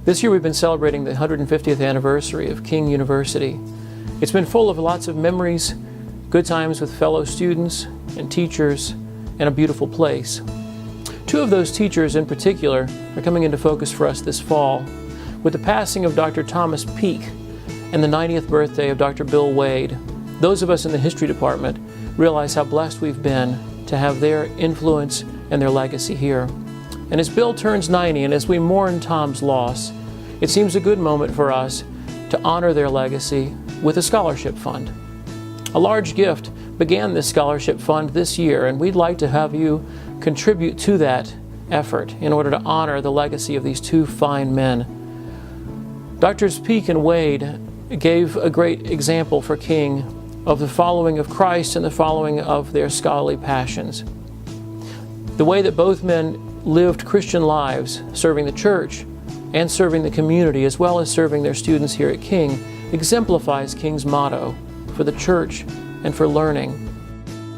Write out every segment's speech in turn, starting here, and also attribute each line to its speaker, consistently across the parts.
Speaker 1: This year we've been celebrating the 150th anniversary of King University. It's been full of lots of memories, good times with fellow students and teachers, and a beautiful place. Two of those teachers in particular are coming into focus for us this fall with the passing of Dr. Thomas Peake and the 90th birthday of Dr. Bill Wade. Those of us in the history department realize how blessed we've been to have their influence and their legacy here. And as Bill turns 90 and as we mourn Tom's loss, it seems a good moment for us to honor their legacy with a scholarship fund. A large gift began this scholarship fund this year, and we'd like to have you contribute to that effort in order to honor the legacy of these two fine men. Doctors Peake and Wade gave a great example for King of the following of Christ and the following of their scholarly passions. The way that both men lived Christian lives, serving the church and serving the community, as well as serving their students here at King, exemplifies King's motto for the church and for learning.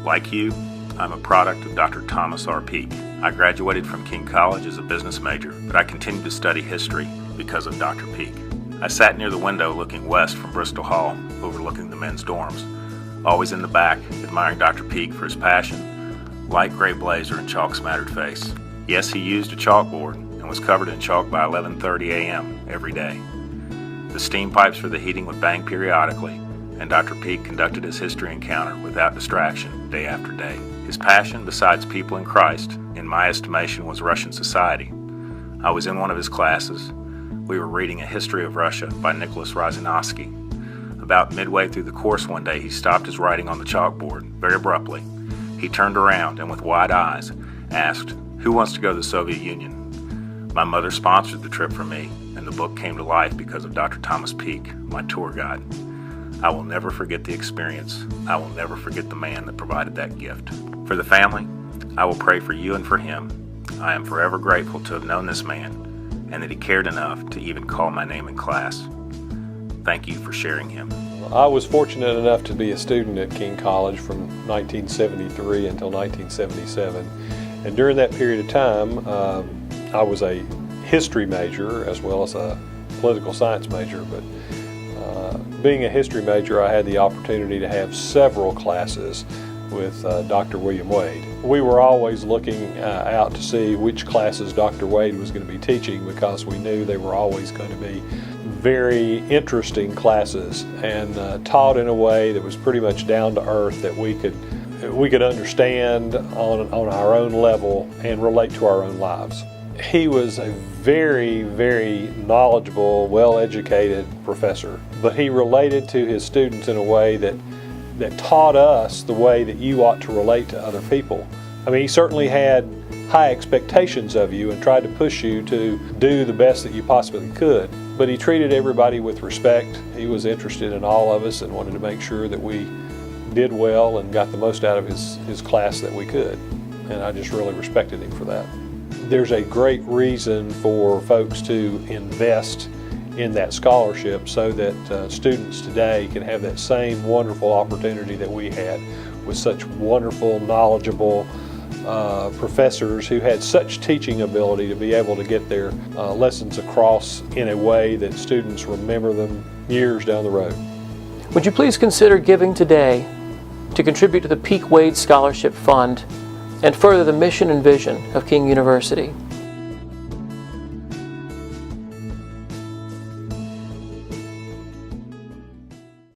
Speaker 2: Like you, I'm a product of Dr. Thomas R. Peake. I graduated from King College as a business major, but I continued to study history because of Dr. Peake. I sat near the window looking west from Bristol Hall, overlooking the men's dorms, always in the back, admiring Dr. Peake for his passion, light gray blazer and chalk-smattered face. Yes, he used a chalkboard and was covered in chalk by 11:30 a.m. every day. The steam pipes for the heating would bang periodically, and Dr. Peake conducted his history encounter without distraction day after day. His passion, besides people in Christ, in my estimation, was Russian society. I was in one of his classes. We were reading A History of Russia by Nicholas Razanovsky. About midway through the course one day, he stopped his writing on the chalkboard very abruptly. He turned around and with wide eyes asked, "Who wants to go to the Soviet Union?" My mother sponsored the trip for me, and the book came to life because of Dr. Thomas Peake, my tour guide. I will never forget the experience. I will never forget the man that provided that gift. For the family, I will pray for you and for him. I am forever grateful to have known this man, and that he cared enough to even call my name in class. Thank you for sharing him.
Speaker 3: I was fortunate enough to be a student at King College from 1973 until 1977. And during that period of time, I was a history major as well as a political science major. But being a history major, I had the opportunity to have several classes with Dr. William Wade. We were always looking out to see which classes Dr. Wade was going to be teaching, because we knew they were always going to be very interesting classes and taught in a way that was pretty much down to earth, that we could understand on our own level and relate to our own lives. He was a very, very knowledgeable, well-educated professor, but he related to his students in a way that taught us the way that you ought to relate to other people. I mean, he certainly had high expectations of you and tried to push you to do the best that you possibly could, but he treated everybody with respect. He was interested in all of us and wanted to make sure that we did well and got the most out of his class that we could, and I just really respected him for that. There's a great reason for folks to invest in that scholarship so that students today can have that same wonderful opportunity that we had with such wonderful, knowledgeable professors who had such teaching ability to be able to get their lessons across in a way that students remember them years down the road.
Speaker 1: Would you please consider giving today to contribute to the Peake Wade Scholarship Fund and further the mission and vision of King University?